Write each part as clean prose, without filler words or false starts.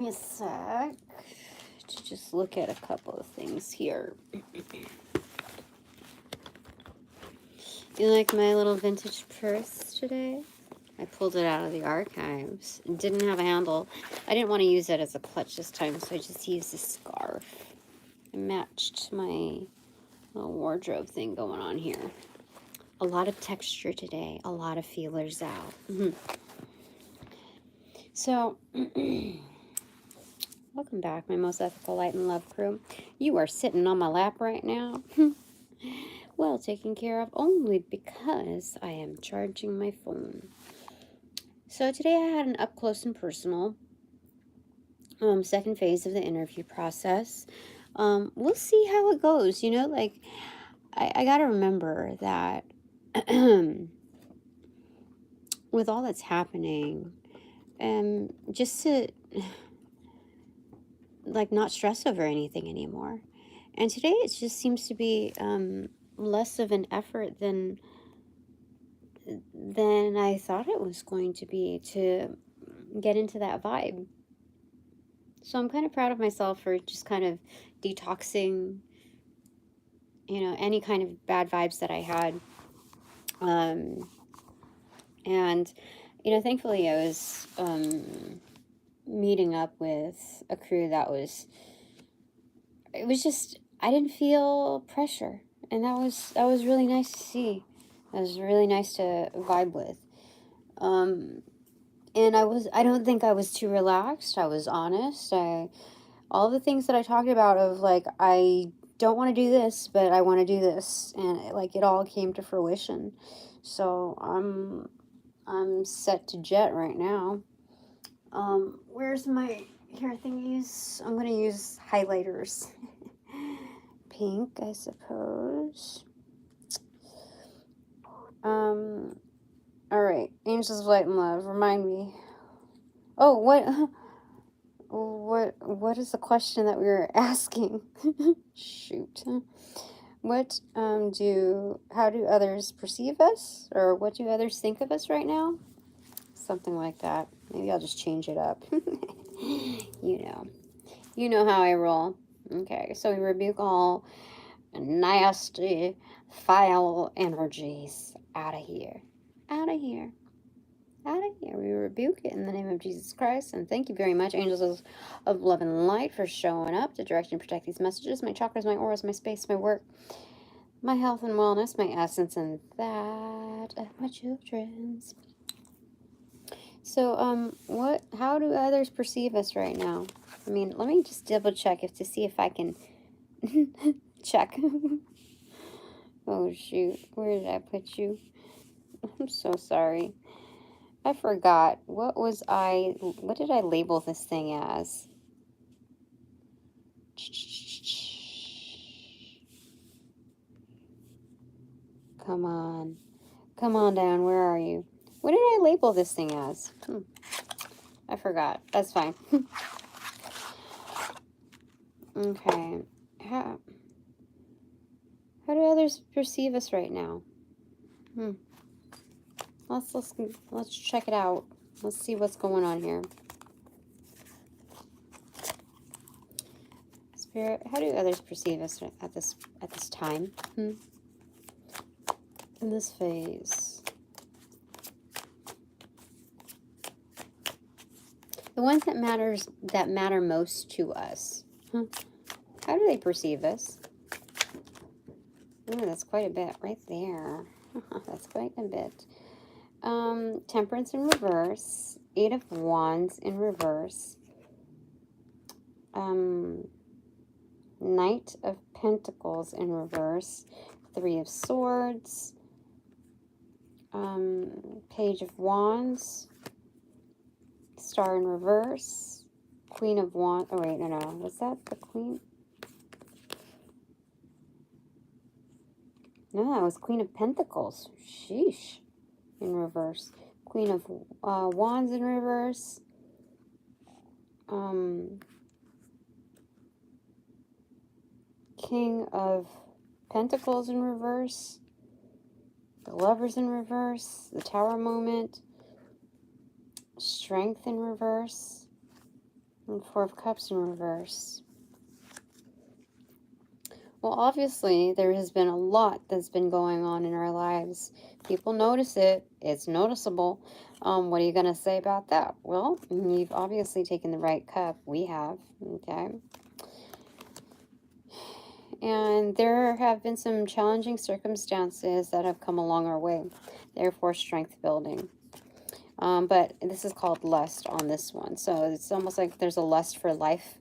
A sec to just look at a couple of things here. You like my little vintage purse today? I pulled it out of the archives. It didn't have a handle. I didn't want to use it as a clutch this time, so I just used a scarf. It matched my little wardrobe thing going on here. A lot of texture today. A lot of feelers out. So, welcome back, my most ethical light and love crew. You are sitting on my lap right now. Well taken care of only because I am charging my phone. So today I had an up close and personal second phase of the interview process. We'll see how it goes. You know, like I got to remember that with all that's happening, just to like not stress over anything anymore. And today it just seems to be less of an effort than I thought it was going to be to get into that vibe. So I'm kind of proud of myself for just kind of detoxing, you know, any kind of bad vibes that I had. And, you know, thankfully I was meeting up with a crew that was, it was just, I didn't feel pressure. And that was really nice to see. That was really nice to vibe with. And I don't think I was too relaxed. I was honest. All the things that I talked about of like, I don't want to do this, but I want to do this. And it all came to fruition. So I'm set to jet right now. Where's my hair thingies? I'm going to use highlighters. Pink, I suppose. All right, Angels of Light and Love, remind me. Oh, what is the question that we were asking? Shoot. How do others perceive us? Or what do others think of us right now? Something like that. Maybe I'll just change it up. You know how I roll. Okay, so we rebuke all nasty, foul energies out of here. Out of here. Out of here. We rebuke it in the name of Jesus Christ. And thank you very much, angels of love and light, for showing up to direct and protect these messages. My chakras, my auras, my space, my work, my health and wellness, my essence, and that of my children's. So, how do others perceive us right now? I mean, let me just double check to see if I can check. Oh, shoot. Where did I put you? I'm so sorry. I forgot. What did I label this thing as? Come on. Come on down. Where are you? What did I label this thing as? I forgot. That's fine. Okay. How do others perceive us right now? Let's check it out. Let's see what's going on here. Spirit, how do others perceive us at this time? In this phase. The ones that matter most to us. How do they perceive us? Ooh, that's quite a bit right there. That's quite a bit. Temperance in reverse. 8 of Wands in reverse. Knight of Pentacles in reverse. 3 of Swords. Page of Wands. Star in reverse. Queen of Wands. Oh, wait, no. Was that the Queen? No, that was Queen of Pentacles. Sheesh. In reverse. Queen of Wands in reverse. King of Pentacles in reverse. The Lovers in reverse. The Tower moment. Strength in reverse. And Four of Cups in reverse. Well, obviously, there has been a lot that's been going on in our lives. People notice it. It's noticeable. What are you going to say about that? Well, you've obviously taken the right cup. We have. Okay. And there have been some challenging circumstances that have come along our way. Therefore, strength building. But this is called lust on this one. So it's almost like there's a lust for life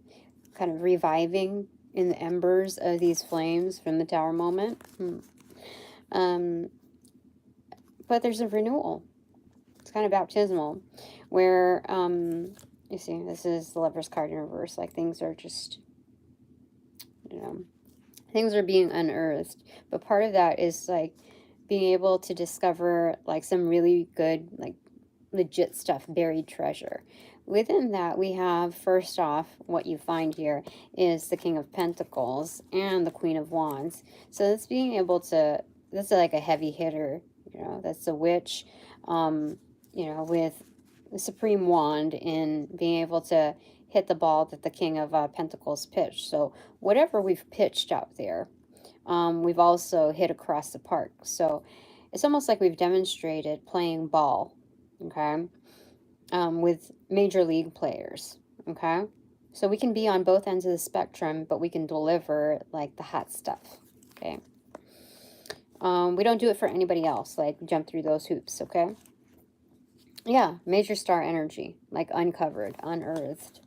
kind of reviving in the embers of these flames from the Tower moment. But there's a renewal. It's kind of baptismal, where, you see, this is the Lover's card in reverse. Like, things are just, you know, things are being unearthed. But part of that is, like, being able to discover, like, some really good, like, legit stuff, buried treasure. Within that, we have, first off, what you find here is the King of Pentacles and the Queen of Wands. So that's being able to, that's like a heavy hitter, you know, that's a witch, you know, with the Supreme Wand in being able to hit the ball that the King of Pentacles pitched. So whatever we've pitched out there, we've also hit across the park. So it's almost like we've demonstrated playing ball, okay? With major league players, okay? So we can be on both ends of the spectrum, but we can deliver, like, the hot stuff, okay? We don't do it for anybody else, like, jump through those hoops, okay? Yeah, major star energy, like, uncovered, unearthed.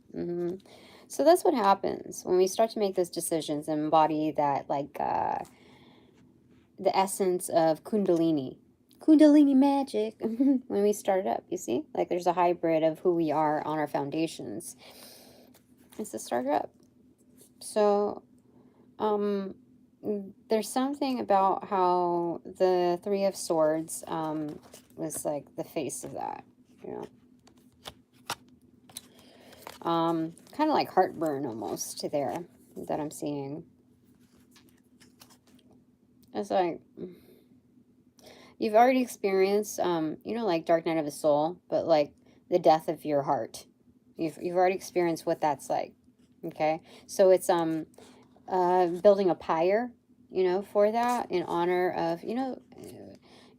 So that's what happens when we start to make those decisions and embody that, like, the essence of Kundalini magic when we start up, you see? Like, there's a hybrid of who we are on our foundations. It's to start up. So, there's something about how the Three of Swords was like the face of that, you know? Kind of like heartburn almost there that I'm seeing. It's like, you've already experienced, you know, like Dark Night of the Soul, but like the death of your heart. You've already experienced what that's like, okay? So it's building a pyre, you know, for that in honor of, you know,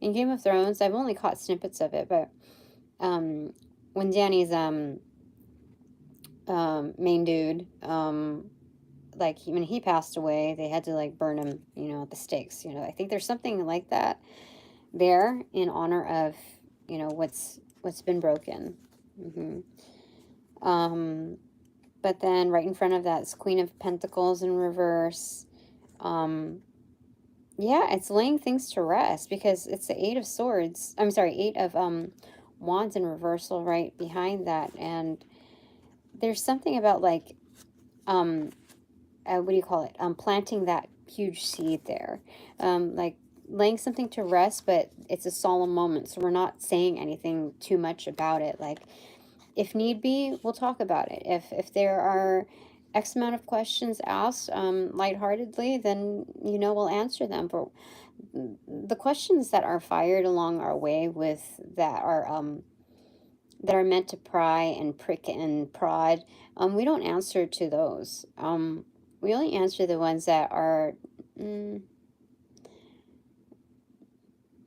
in Game of Thrones, I've only caught snippets of it, but when Dany's main dude, like when he passed away, they had to like burn him, you know, at the stakes. You know, I think there's something like that there in honor of, you know, what's been broken. But then right in front of that is Queen of Pentacles in reverse. Yeah, it's laying things to rest because it's the Eight of Swords. I'm sorry, Eight of Wands in reversal right behind that, and there's something about like what do you call it? Planting that huge seed there, like laying something to rest, but it's a solemn moment, so we're not saying anything too much about it. Like, if need be, we'll talk about it. If there are X amount of questions asked lightheartedly, then, you know, we'll answer them. But the questions that are fired along our way with that are meant to pry and prick and prod, we don't answer to those. We only answer the ones that are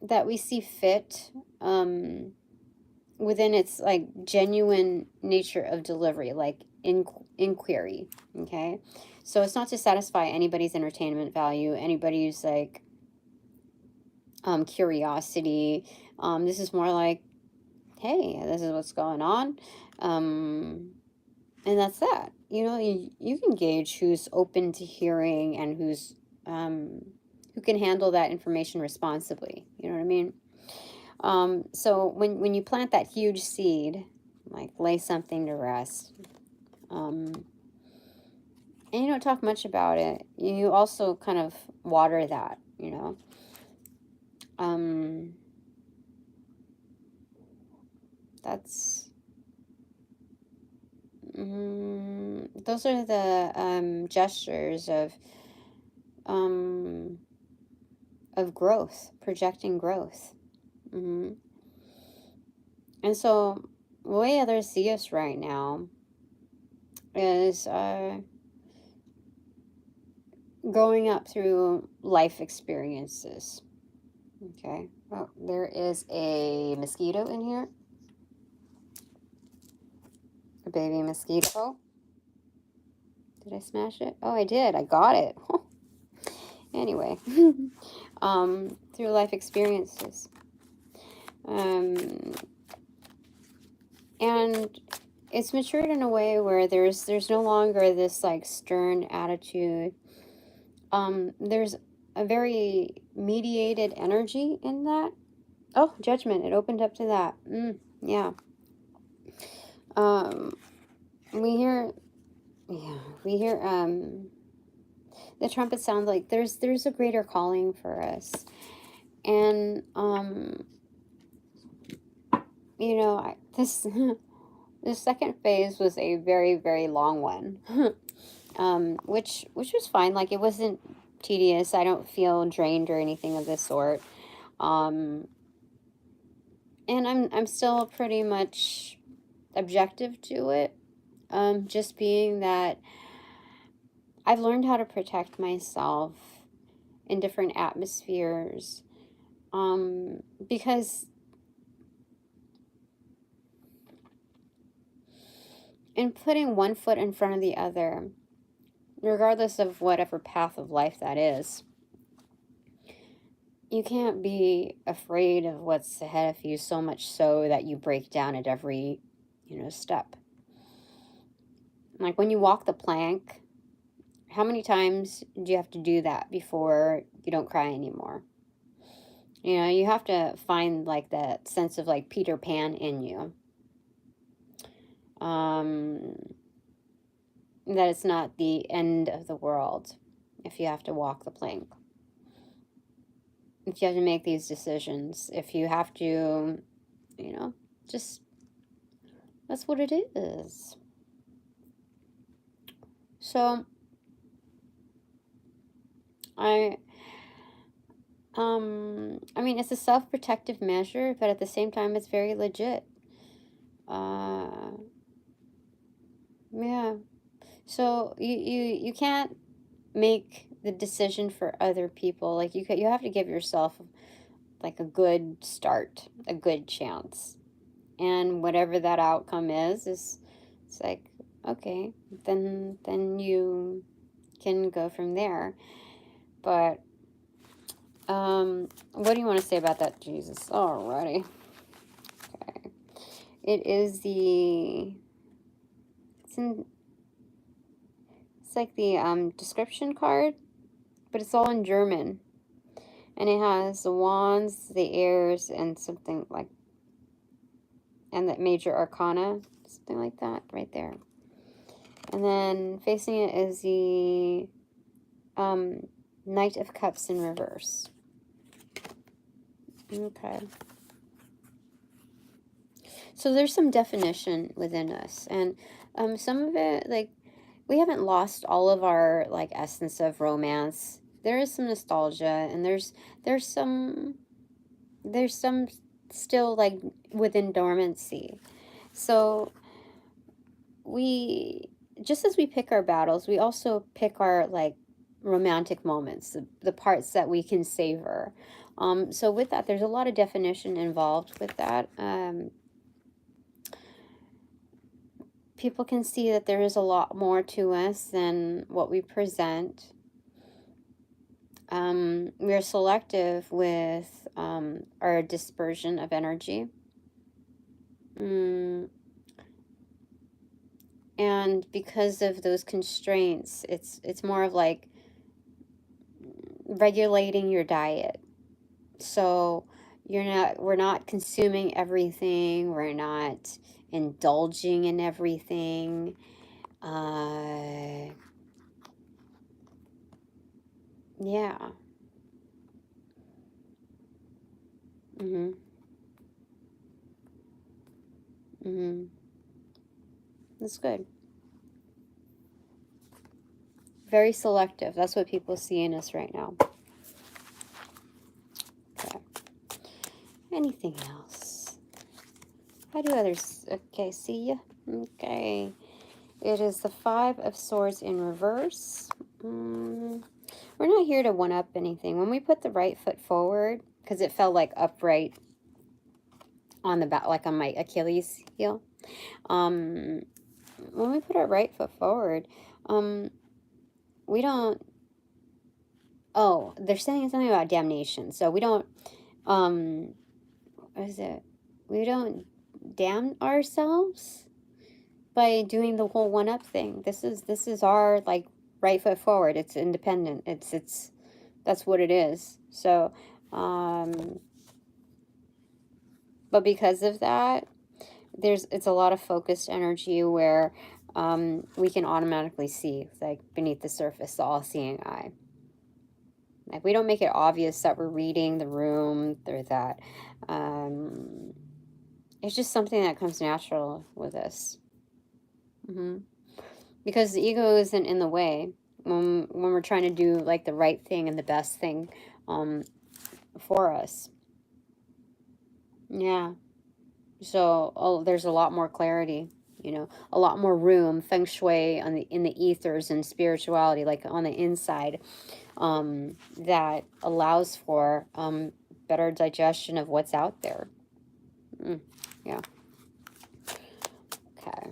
that we see fit within its like genuine nature of delivery, like inquiry. Okay, so it's not to satisfy anybody's entertainment value, anybody's like curiosity. This is more like, hey, this is what's going on, and that's that. You know, you can gauge who's open to hearing and who's who can handle that information responsibly. You know what I mean? So when you plant that huge seed, like lay something to rest, and you don't talk much about it, you also kind of water that, you know. That's those are the gestures of growth, projecting growth. And so the way others see us right now is growing up through life experiences. Okay. Oh, there is a mosquito in here. A baby mosquito. Did I smash it? Oh, I did. I got it. Anyway, through life experiences. And it's matured in a way where there's no longer this like stern attitude. There's a very mediated energy in that. Oh, judgment. It opened up to that. Yeah. We hear the trumpet sound like there's a greater calling for us. And you know, this second phase was a very, very long one. Which was fine. Like, it wasn't tedious. I don't feel drained or anything of this sort. And I'm still pretty much objective to it. Just being that I've learned how to protect myself in different atmospheres. Because in putting one foot in front of the other, regardless of whatever path of life that is, you can't be afraid of what's ahead of you so much so that you break down at every, step. Like when you walk the plank, how many times do you have to do that before you don't cry anymore? You have to find like that sense of like Peter Pan in you. That it's not the end of the world if you have to walk the plank. If you have to make these decisions, if you have to, just, that's what it is. So, I mean, it's a self-protective measure, but at the same time, it's very legit. Yeah. So you can't make the decision for other people. Like you have to give yourself like a good start, a good chance, and whatever that outcome is, it's like, okay, then you can go from there. But what do you want to say about that, Jesus? Alrighty. Okay. It is it's like the description card, but it's all in German. And it has the wands, the airs, and something like, and that major arcana, something like that right there. And then facing it is the Knight of Cups in reverse. Okay. So there's some definition within us, and some of it, like, we haven't lost all of our like essence of romance. There is some nostalgia, and there's some still like within dormancy. So we, just as we pick our battles, we also pick our like romantic moments, the parts that we can savor. So with that, there's a lot of definition involved with that. People can see that there is a lot more to us than what we present. We are selective with our dispersion of energy. And because of those constraints, it's more of like regulating your diet. So we're not consuming everything, we're not indulging in everything. Yeah. That's good. Very selective. That's what people see in us right now. Okay. Anything else? How do others? Okay, see ya. Okay. It is the Five of Swords in reverse. We're not here to one-up anything. When we put the right foot forward, because it felt like upright on the back, like on my Achilles heel. When we put our right foot forward, we don't, oh, they're saying something about damnation. So we don't, what is it? We don't damn ourselves by doing the whole one-up thing. This is our, like, right foot forward. It's independent. It's that's what it is. So, but because of that, it's a lot of focused energy where we can automatically see, like, beneath the surface, the all-seeing eye. Like, we don't make it obvious that we're reading the room or that. It's just something that comes natural with us. Because the ego isn't in the way when we're trying to do, like, the right thing and the best thing for us. Yeah. So there's a lot more clarity, you know, a lot more room, feng shui in the ethers and spirituality, like on the inside, that allows for better digestion of what's out there. Yeah. Okay.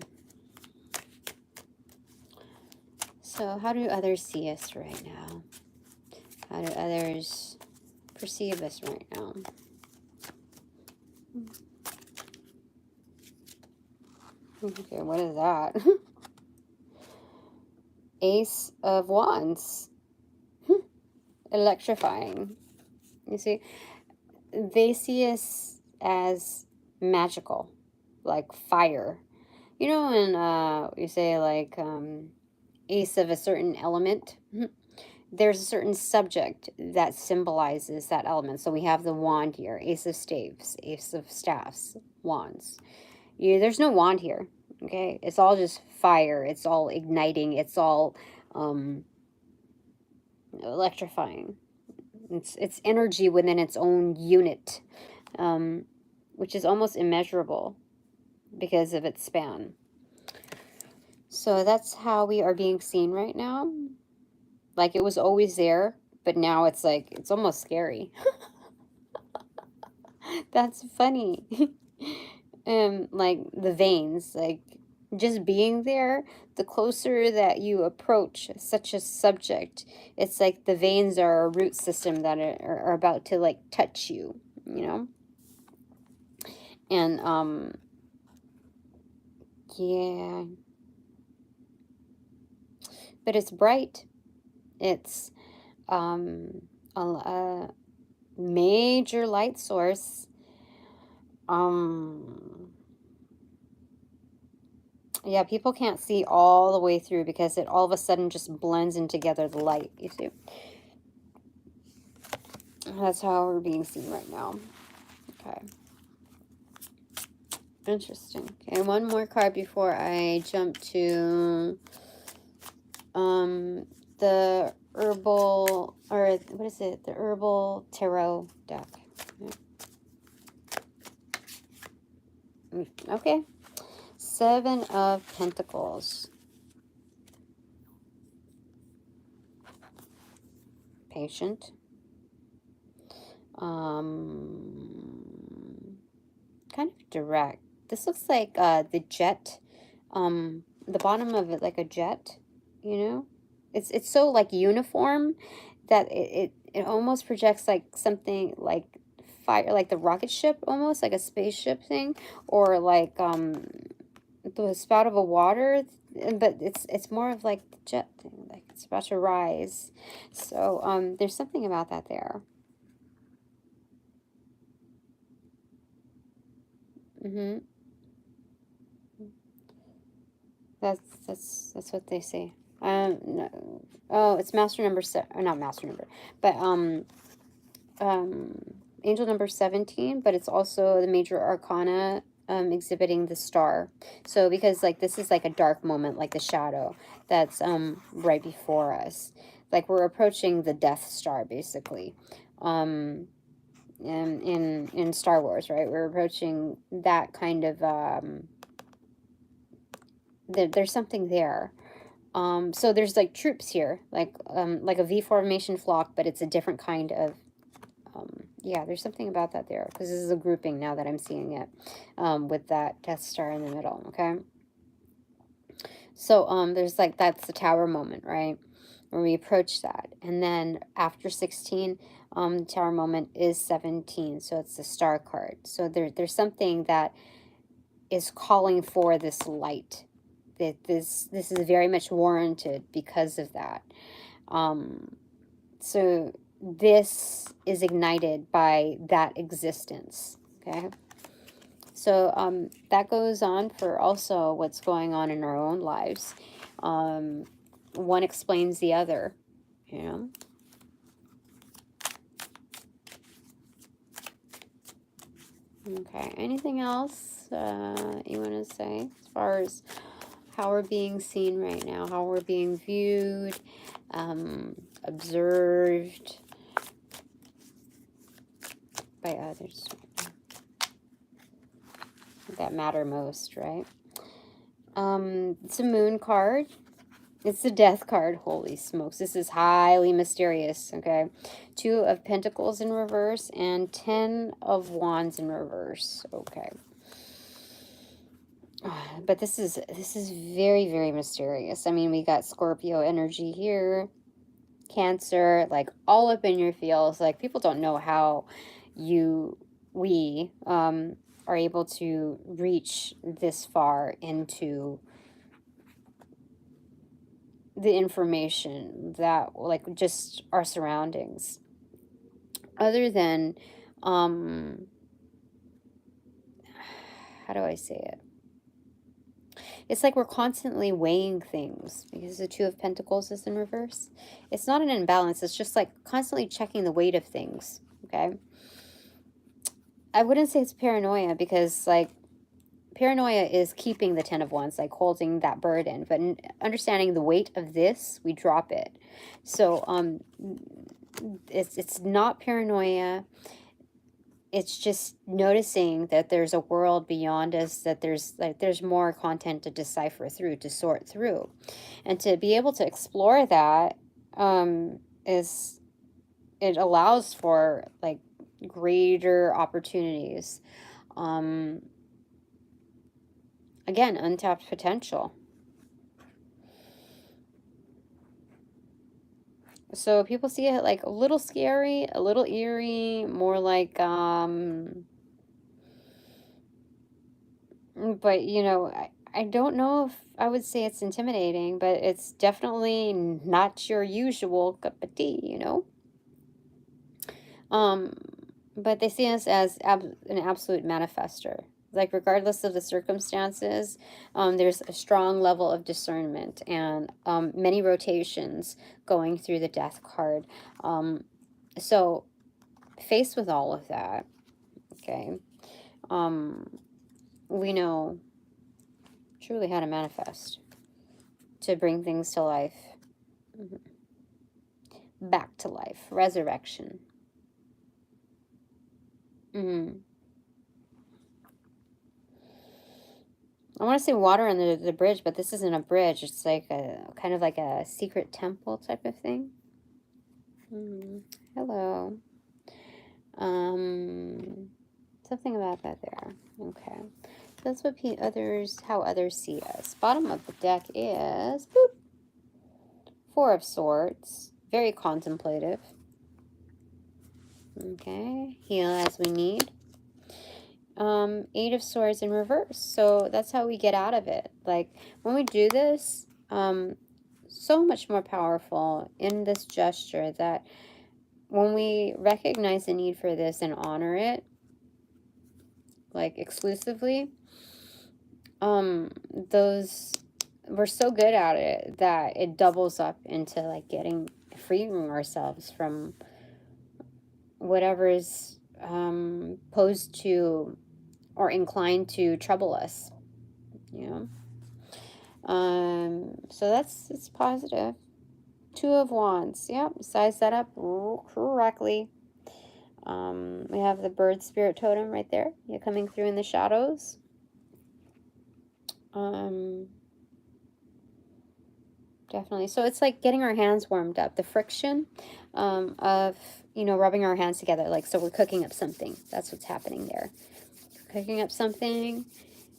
So how do others see us right now? How do others perceive us right now? Okay, what is that? Ace of Wands. Electrifying. You see, they see us as magical, like fire. You know when you say, like, ace of a certain element? There's a certain subject that symbolizes that element. So we have the wand here, ace of staves, ace of staffs, wands. There's no wand here, okay? It's all just fire. It's all igniting. It's all electrifying. It's energy within its own unit, which is almost immeasurable because of its span. So that's how we are being seen right now. Like, it was always there, but now it's like, it's almost scary. That's funny. Like the veins, like, just being there, the closer that you approach such a subject, it's like the veins are a root system that are about to, like, touch you, you know? And, yeah. But it's bright. It's, a major light source. Yeah, people can't see all the way through because it all of a sudden just blends in together, the light, you see. That's how we're being seen right now. Okay. Interesting. Okay, one more card before I jump to the herbal, or what is it? The herbal tarot deck. Okay. Seven of Pentacles. Patient. Kind of direct. This looks like the jet, the bottom of it, like a jet, you know? It's so, like, uniform that it almost projects like something like fire, like the rocket ship, almost like a spaceship thing, or like the spout of a water, but it's more of like the jet thing, like it's about to rise. So there's something about that there. That's what they say. No. Oh, it's master number or not master number, but angel number 17, but it's also the major arcana, exhibiting the star. So because, like, this is like a dark moment, like the shadow that's right before us, like we're approaching the Death Star, basically. In Star Wars, right? We're approaching that kind of there's something there. So there's like troops here, like a V formation flock, but it's a different kind of, yeah, there's something about that there, because this is a grouping now that I'm seeing it, with that Death Star in the middle, okay? So, there's like, that's the tower moment, right? Where we approach that. And then after 16, the tower moment is 17. So it's the star card. So there's something that is calling for this light. That this is very much warranted because of that. So this is ignited by that existence. Okay. So that goes on for also what's going on in our own lives. One explains the other, you know. Okay, anything else you want to say as far as how we're being seen right now, how we're being viewed, observed by others that matter most, right? It's a moon card. It's the death card. Holy smokes. This is highly mysterious, okay? 2 of Pentacles in reverse and 10 of Wands in reverse, okay? But this is very, very mysterious. I mean, we got Scorpio energy here, Cancer, like all up in your feels. Like, people don't know how we are able to reach this far into the information that, like, just our surroundings, other than how do I say it, it's like we're constantly weighing things, because the 2 of Pentacles is in reverse. It's not an imbalance, it's just like constantly checking the weight of things, okay? I wouldn't say it's paranoia, because like paranoia is keeping the 10 of Wands, like holding that burden, but understanding the weight of this, we drop it. So it's not paranoia. It's just noticing that there's a world beyond us, that there's more content to decipher through, to sort through, and to be able to explore that, is, it allows for like greater opportunities. Again, untapped potential. So people see it like a little scary, a little eerie, more like, but you know, I don't know if I would say it's intimidating, but it's definitely not your usual cup of tea, you know? But they see us as an absolute manifester. Like, regardless of the circumstances, there's a strong level of discernment, and many rotations going through the death card. So faced with all of that, okay, we know truly how to manifest, to bring things to life, back to life, resurrection. I want to say water under the bridge, but this isn't a bridge. It's like a kind of like a secret temple type of thing. Hello. Something about that there. Okay. So that's what how others see us. Bottom of the deck is boop, 4 of Swords. Very contemplative. Okay. Heal as we need. 8 of Swords in reverse. So that's how we get out of it. Like, when we do this, so much more powerful in this gesture, that when we recognize the need for this and honor it, like exclusively, we're so good at it that it doubles up into like freeing ourselves from whatever is posed to or inclined to trouble us, you know. So it's positive. 2 of Wands. Yep, size that up correctly. We have the bird spirit totem right there. You're coming through in the shadows. definitely. So it's like getting our hands warmed up. The friction of, you know, rubbing our hands together. Like, so we're cooking up something. That's what's happening there. We're cooking up something,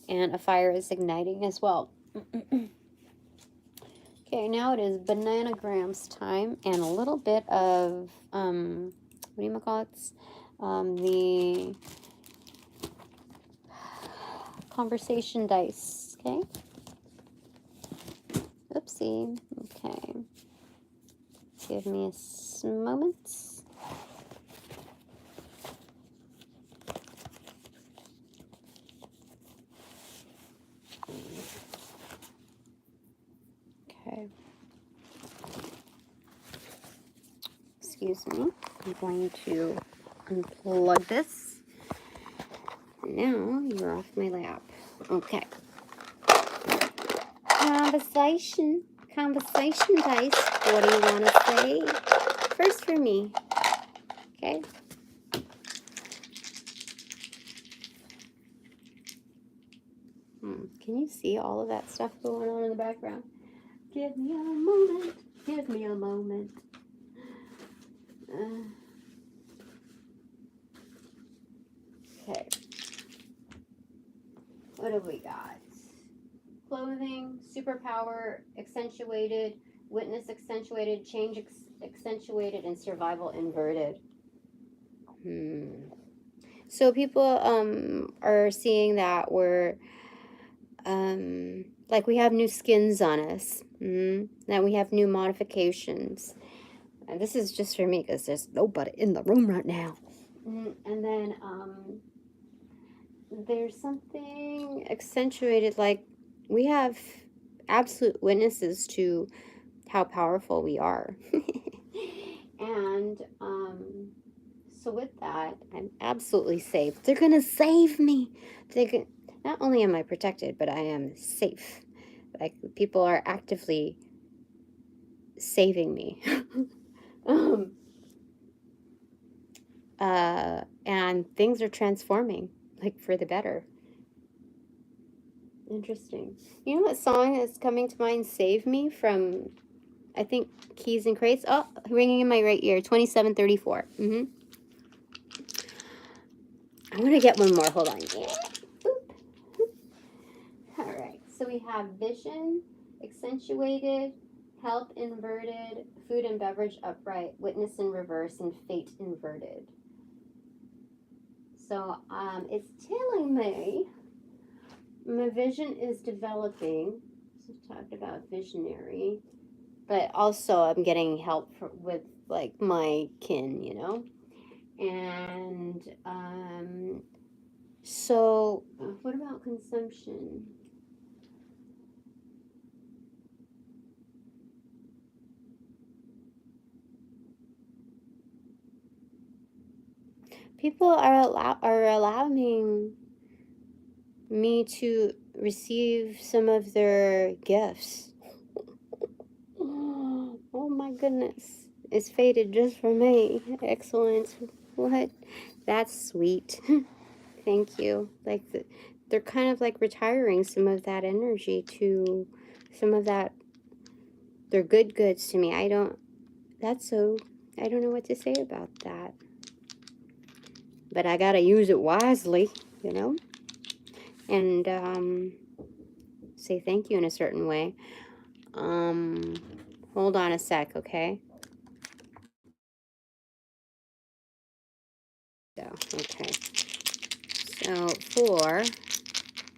and a fire is igniting as well. Okay, now it is Bananagrams time, and a little bit of, what do you call it? The conversation dice, okay? Oopsie, okay. Give me a moment. Okay. Excuse me. I'm going to unplug this. Now you're off my lap. Okay. Conversation dice. What do you want to say? First for me. Okay. Can you see all of that stuff going on in the background? Give me a moment. Give me a moment. Okay. What have we got? Clothing, superpower, accentuated, witness accentuated, change accentuated, and survival inverted. So people are seeing that we're like we have new skins on us, that we have new modifications. And this is just for me because there's nobody in the room right now. And then there's something accentuated, like we have absolute witnesses to how powerful we are. And so with that, I'm absolutely safe. They're gonna save me. Not only am I protected, but I am safe. Like, people are actively saving me. And things are transforming, like, for the better. Interesting. You know what song is coming to mind? Save Me, from, I think, Keys and Crates. Oh, ringing in my right ear. 2734. I'm going to get one more. Hold on. Yeah. All right. So we have vision, accentuated, health inverted, food and beverage upright, witness in reverse, and fate inverted. So it's telling me my vision is developing. So we talked about visionary, but also I'm getting help with like my kin, you know. And so what about consumption? People are allowing me to receive some of their gifts. Oh my goodness. It's fated just for me. Excellent. What? That's sweet. Thank you. Like, they're kind of like retiring some of that energy to some of that. They're goods to me. I don't know what to say about that. But I gotta use it wisely, you know? And say thank you in a certain way. Hold on a sec, okay? So, okay. So, for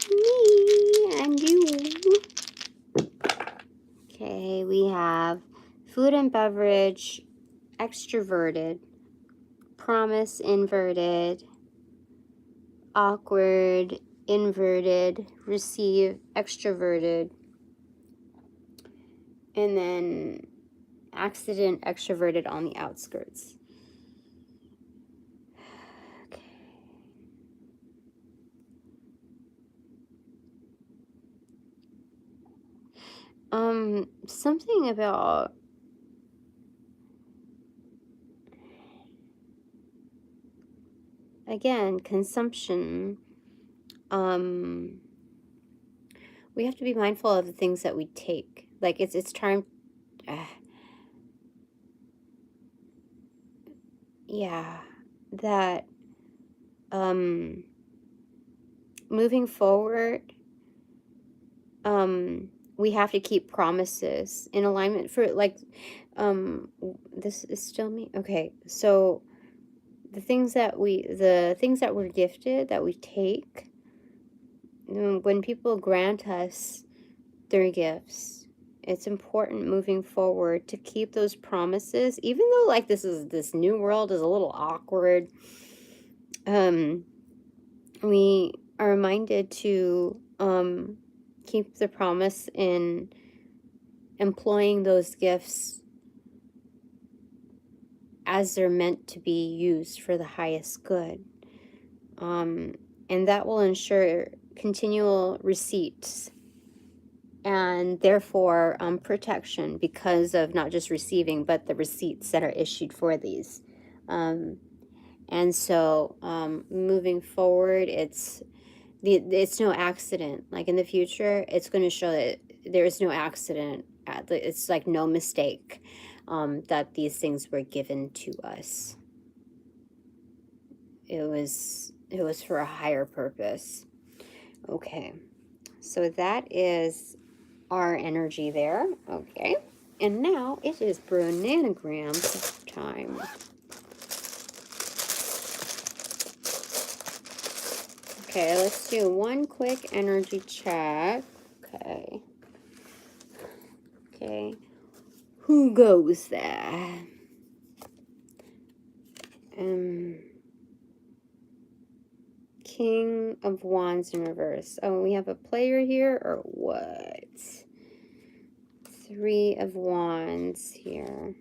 me and you. Okay, we have food and beverage, extroverted, promise inverted, awkward, inverted, receive, extroverted, and then accident, extroverted on the outskirts. Okay. Something about again, consumption. We have to be mindful of the things that we take. Like, it's time yeah, that moving forward, we have to keep promises in alignment for like, this is still me. Okay, so the things that we're gifted, that we take, when people grant us their gifts, it's important moving forward to keep those promises, even though like this new world is a little awkward. We are reminded to keep the promise in employing those gifts as they're meant to be used for the highest good. And that will ensure continual receipts and therefore protection, because of not just receiving, but the receipts that are issued for these. And so moving forward, it's no accident. Like in the future, it's going to show that there is no accident. It's like no mistake that these things were given to us. It was for a higher purpose. Okay, so that is our energy there. Okay, and now it is Bananagrams time. Okay, let's do one quick energy check. Okay. Okay. Who goes there? King of Wands in reverse. Oh, we have a player here, or what? 3 of Wands here.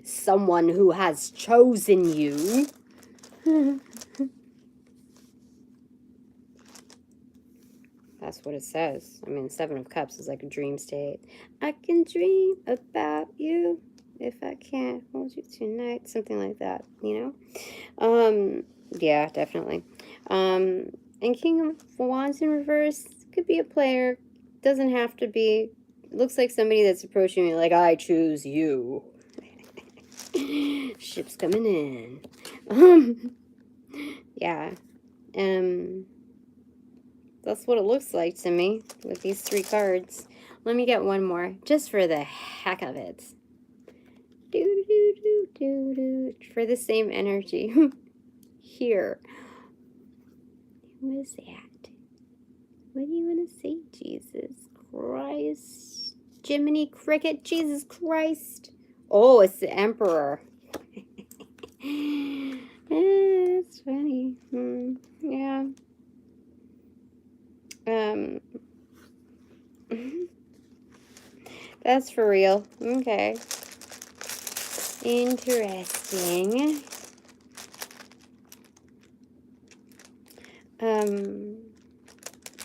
Someone who has chosen you. That's what it says. I mean, 7 of Cups is like a dream state. I can dream about you if I can't hold you tonight. Something like that, you know? Yeah, definitely. And King of Wands in reverse could be a player. Doesn't have to be. Looks like somebody that's approaching me like, I choose you. Ship's coming in. Yeah. That's what it looks like to me with these 3 cards. Let me get one more, just for the heck of it. For the same energy. Here. What is that? What do you want to say, Jesus Christ? Jiminy Cricket, Jesus Christ. Oh, it's the Emperor. It's funny. Yeah. That's for real. Okay. Interesting.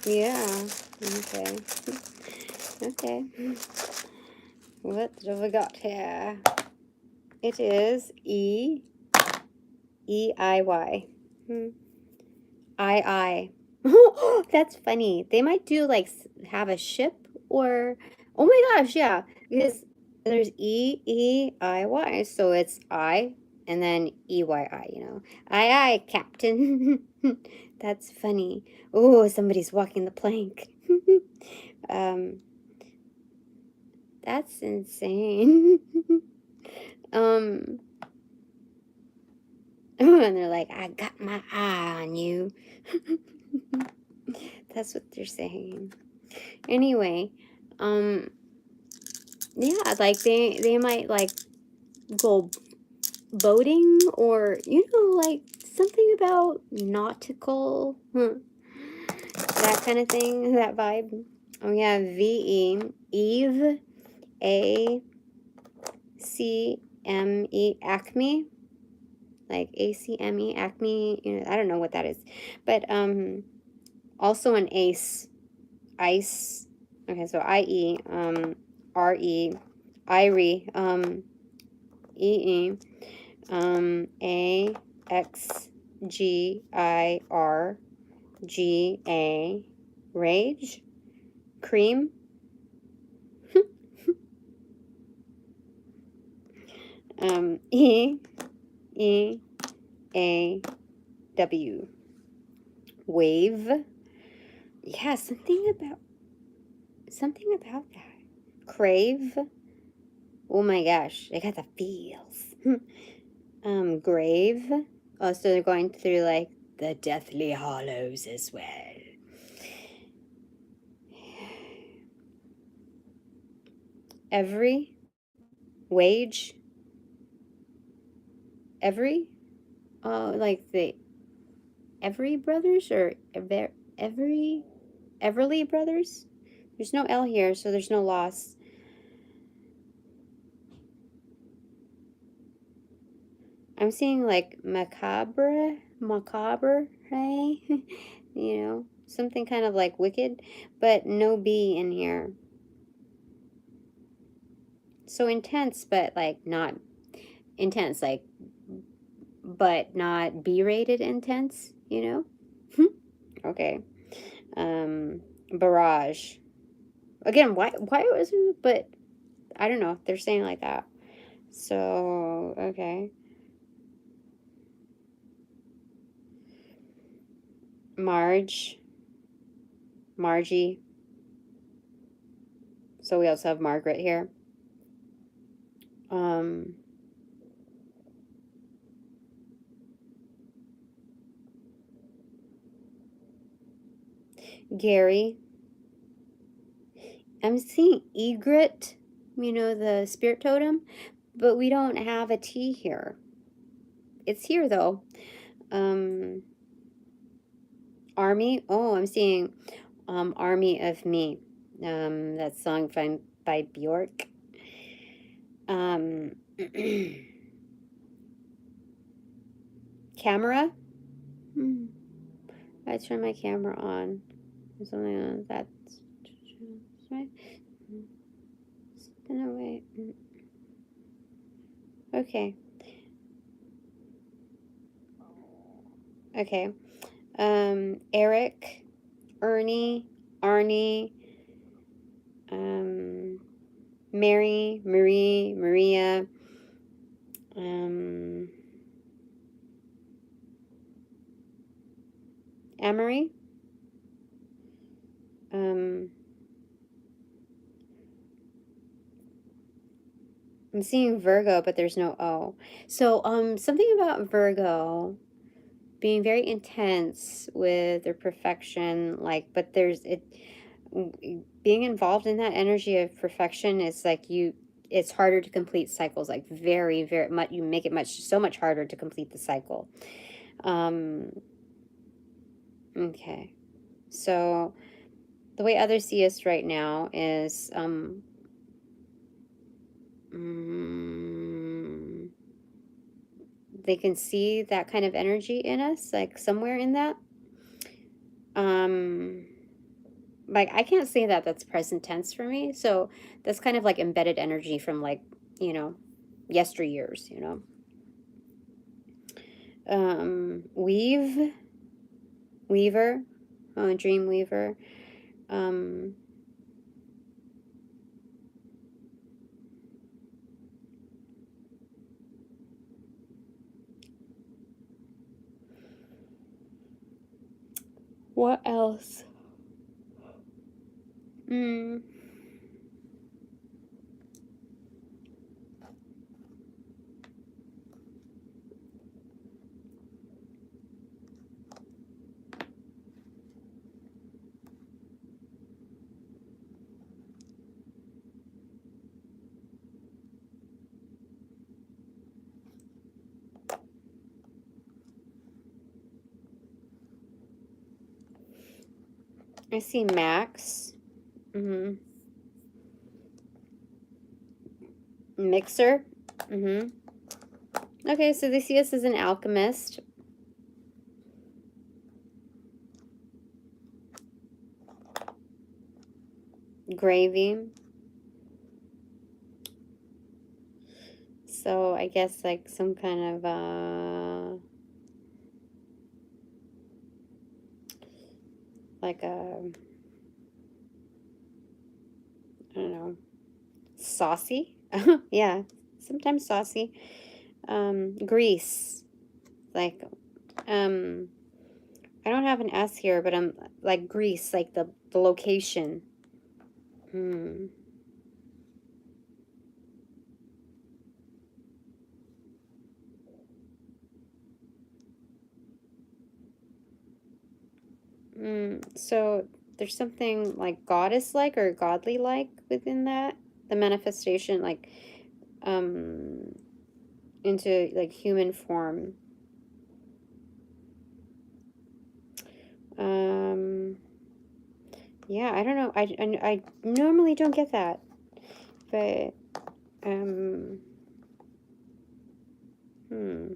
Yeah. Okay. Okay. What have we got here? It is E-I-Y. I. That's funny. They might do like have a ship, or oh my gosh, yeah, because there's E-E-I-Y, so it's I and then E-Y-I, you know. Aye, Captain. That's funny. Oh, somebody's walking the plank. That's insane. And they're like, I got my eye on you. That's what they're saying. Anyway, yeah, like they might like go boating, or you know, like something about nautical, that kind of thing, that vibe. Oh yeah, V-E, Eve, A-C-M-E, Acme. like ACME, Acme, you know, I don't know what that is. But also an ace, ice. Okay, so IE, RE, IRE, EE, AXGIRGA, rage, cream, EEAW, wave. Yeah, something about that. Crave. Oh my gosh, I got the feels. Grave. Oh, so they're going through like the deathly hollows as well. Every wage. Every. Oh, like the Every brothers or Everly brothers. There's no L here, so there's no loss. I'm seeing like macabre, hey? You know, something kind of like wicked, but no B in here. So intense, but like not intense, like, but not B-rated intense, you know? Okay. Barrage. Again, why was it, but I don't know. They're saying like that. So, okay. Margie. So we also have Margaret here. Gary. I'm seeing egret, you know, the spirit totem, but we don't have a T here. It's here though. Army. Oh, I'm seeing Army of Me. That song by Bjork. Camera. I turn my camera on. Something like that. Right. No, wait. Okay. Okay. Eric, Ernie, Arnie, Mary, Marie, Maria, Amory, I'm seeing Virgo, but there's no O. So, something about Virgo being very intense with their perfection, like, but being involved in that energy of perfection is like it's harder to complete cycles, like very, very much, you make it so much harder to complete the cycle. Okay. So the way others see us right now is, they can see that kind of energy in us, like somewhere in that. Like, I can't say that that's present tense for me. So that's kind of like embedded energy from, like, you know, yesteryears, you know. Weaver, Dream Weaver. What else? I see Max. Mixer. Okay, so they see us as an alchemist. Gravy. So I guess like some kind of like a, I don't know, saucy. Yeah, sometimes saucy. Grease. Like I don't have an S here, but I'm like Greece, like the location. Hmm. So there's something like goddess-like or godly-like within that. The manifestation, like, um, into like human form. Um, yeah, I don't know. I normally don't get that, but um, hmm.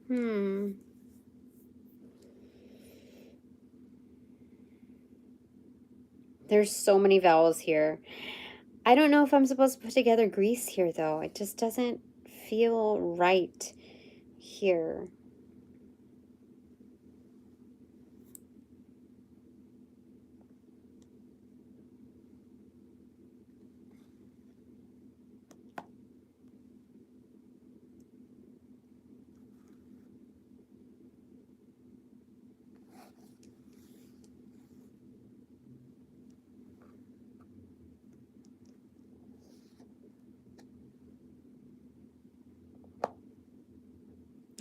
Hmm. There's so many vowels here. I don't know if I'm supposed to put together Greece here, though. It just doesn't feel right here.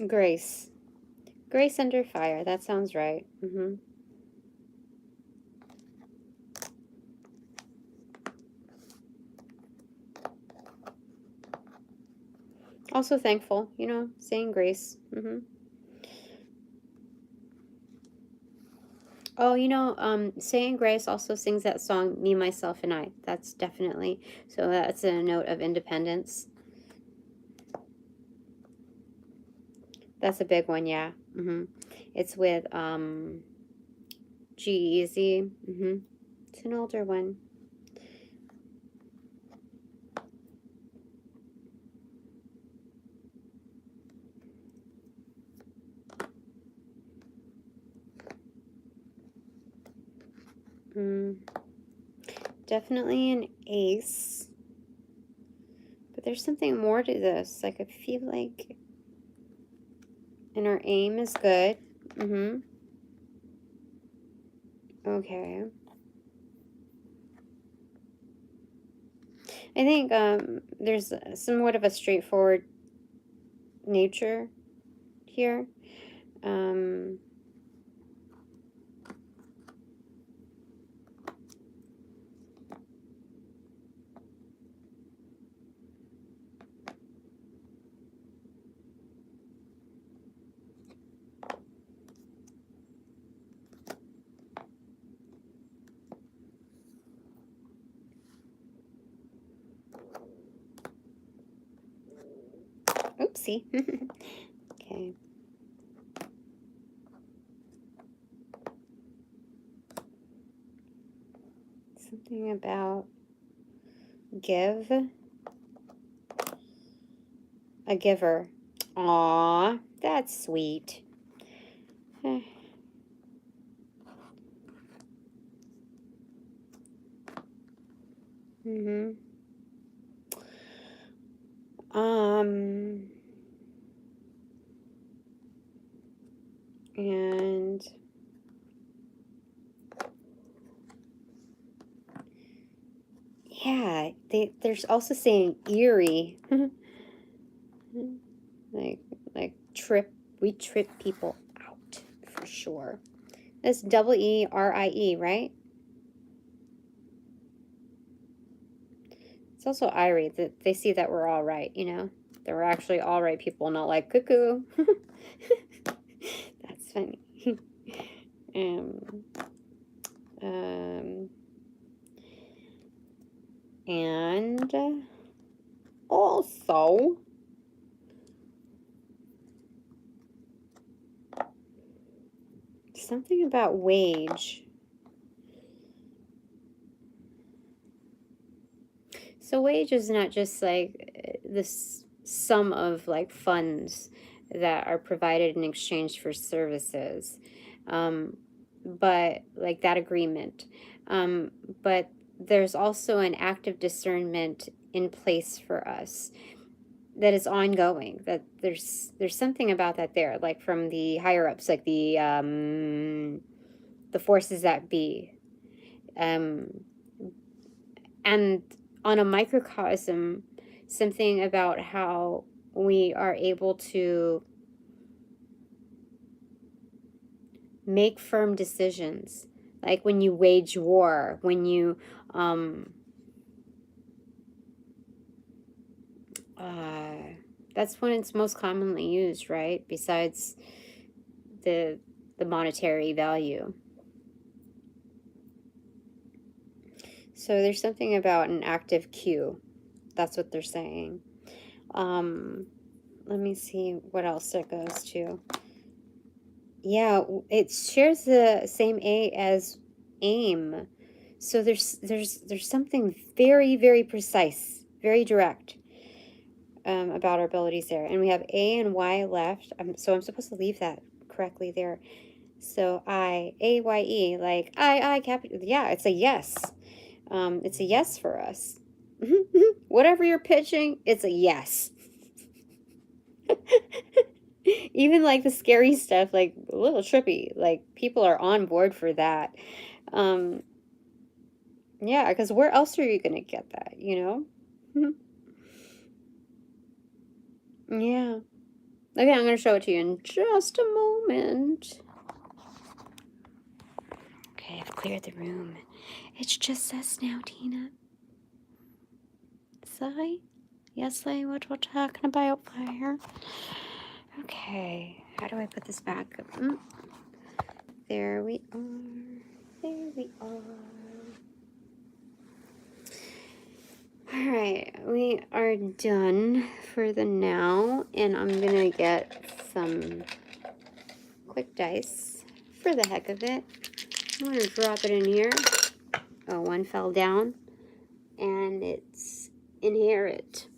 Grace. Grace under fire. That sounds right. Also thankful, you know, saying grace. Oh, you know, saying grace also sings that song, Me, Myself, and I. That's definitely, so that's a note of independence. That's a big one, yeah. It's with G-Eazy. It's an older one. Definitely an ace. But there's something more to this. Like, I feel like, and our aim is good. Okay. I think there's somewhat of a straightforward nature here. Oopsie. Okay. Something about give. A giver. Aw, that's sweet. And yeah, there's also saying eerie. trip people out for sure. That's Erie, right? It's also Irie that they see that we're all right, you know, that we're actually all right people, not like cuckoo. That's funny. And also something about wage. So wage is not just like this sum of like funds that are provided in exchange for services, but like that agreement. But there's also an active discernment in place for us that is ongoing. That there's something about that there, like from the higher ups, like the forces that be, and on a microcosm, something about how we are able to make firm decisions, like when you wage war, when you that's when it's most commonly used, right? Besides the monetary value. So there's something about an active cue. That's what they're saying. Let me see what else it goes to. Yeah, it shares the same A as aim. So there's something very, very precise, very direct about our abilities there. And we have A and Y left. So I'm supposed to leave that correctly there. So I-A-Y-E, like I capital. Yeah, it's a yes. It's a yes for us. Whatever you're pitching, it's a yes. Even like the scary stuff, like a little trippy, like people are on board for that. Yeah, because where else are you going to get that, you know? Yeah. Okay, I'm going to show it to you in just a moment. Okay, I've cleared the room. It's just us now, Tina. Say? Yes, say what we're talking about here. Okay, how do I put this back? There we are. There we are. All right, we are done for the now, and I'm gonna get some quick dice for the heck of it. I'm gonna drop it in here. Oh, one fell down, and it's inherit.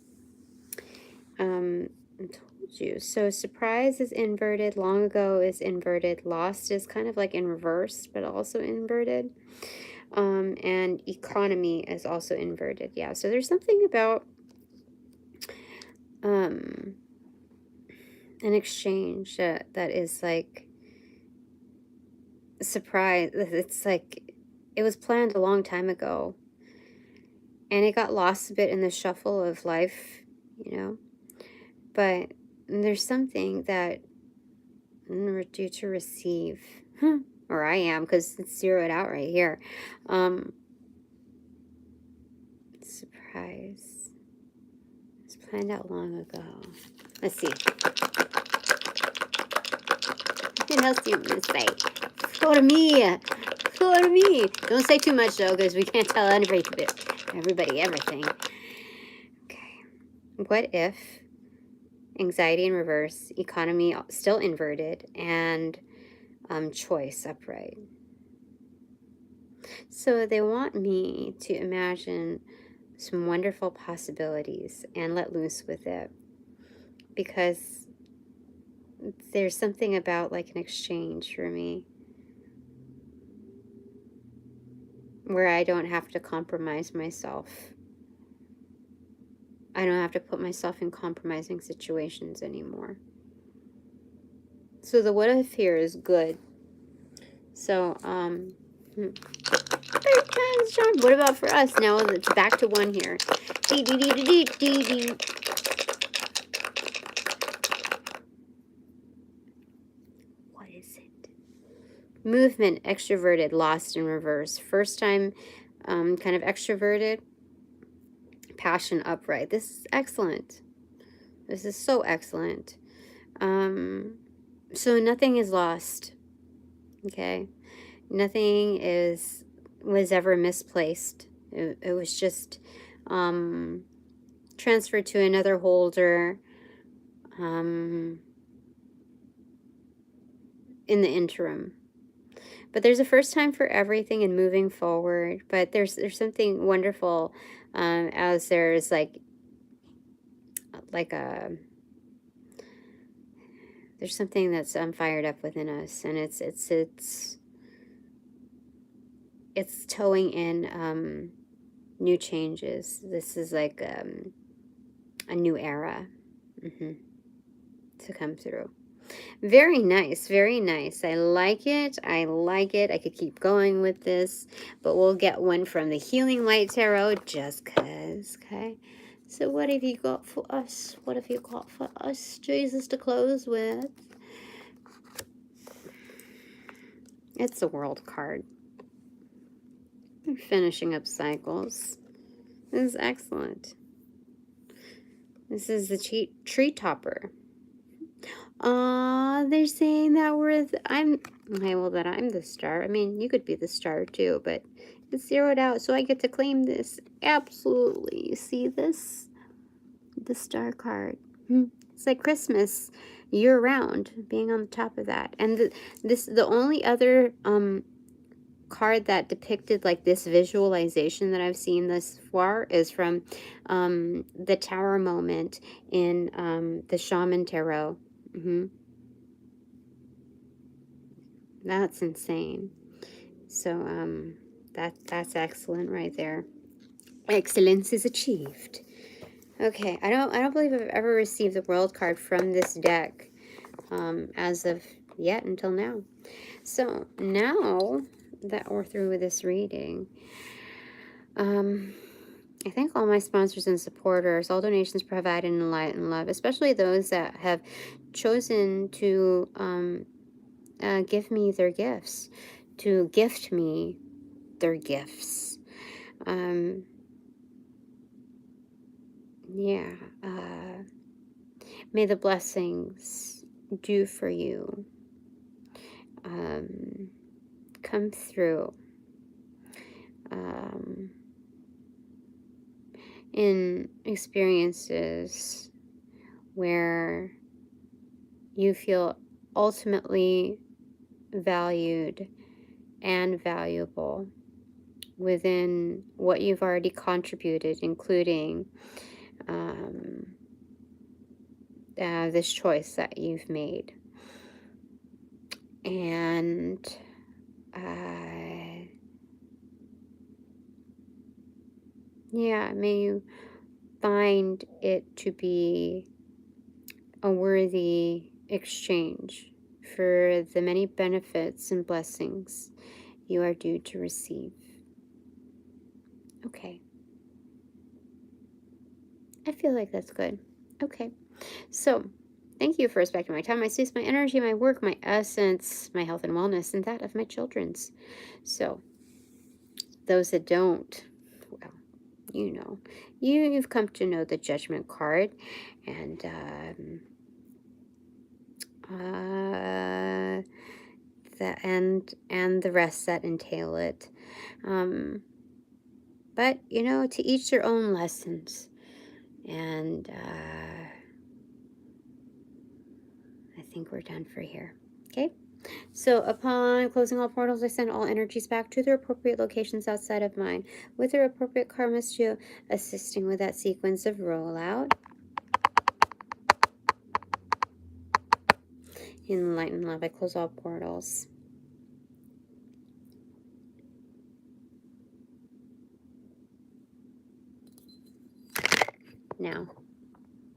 I told you. So surprise is inverted, long ago is inverted, lost is kind of like in reverse, but also inverted. And economy is also inverted. Yeah, so there's something about an exchange that is like a surprise. It's like it was planned a long time ago, and it got lost a bit in the shuffle of life, you know. But there's something that we're due to receive. Or I am, because it's zeroed out right here. Surprise. It's planned out long ago. Let's see. What else do you want to say? Go to me. Go to me. Don't say too much, though, because we can't tell everybody everything. Okay. What if anxiety in reverse, economy still inverted, and choice upright? So they want me to imagine some wonderful possibilities and let loose with it, because there's something about like an exchange for me where I don't have to compromise myself. I don't have to put myself in compromising situations anymore. So the what if here is good. So what about for us now? It's back to one here. movement, extroverted, lost in reverse. First time kind of extroverted, passion upright. This is excellent. This is so excellent. So nothing is lost. Okay. Nothing was ever misplaced. It was just transferred to another holder in the interim. But there's a first time for everything and moving forward. But there's something wonderful as there's like there's something that's fired up within us, and it's towing in new changes. This is like a new era to come through. Very nice, very nice. I like it. I like it. I could keep going with this, but we'll get one from the Healing Light Tarot just because, okay? So what have you got for us? What have you got for us, Jesus, to close with? It's a World card. We're finishing up cycles. This is excellent. This is the tree topper. They're saying that I'm the star. I mean, you could be the star too, but it's zeroed out, so I get to claim this. Absolutely. You see this? The star card. It's like Christmas year round, being on the top of that. And the only other card that depicted like this visualization that I've seen thus far is from the Tower moment in the Shaman Tarot. That's insane. So that's excellent right there. Excellence is achieved. Okay, I don't believe I've ever received the World card from this deck as of yet until now. So now that we're through with this reading, I thank all my sponsors and supporters, all donations provided in light and love, especially those that have chosen to give me their gifts, to gift me their gifts. May the blessings do for you come through in experiences where you feel ultimately valued and valuable within what you've already contributed, including this choice that you've made. And may you find it to be a worthy exchange for the many benefits and blessings you are due to receive. Okay. I feel like that's good. Okay. So, thank you for respecting my time, my space, my energy, my work, my essence, my health and wellness, and that of my children's. So, those that don't, well, you know, you've come to know the Judgment card, and the rest that entail it. But you know, to each their own lessons, and I think we're done for here. Okay. So upon closing all portals, I send all energies back to their appropriate locations outside of mine, with their appropriate karmas to assisting with that sequence of rollout. In light and love, I close all portals. Now.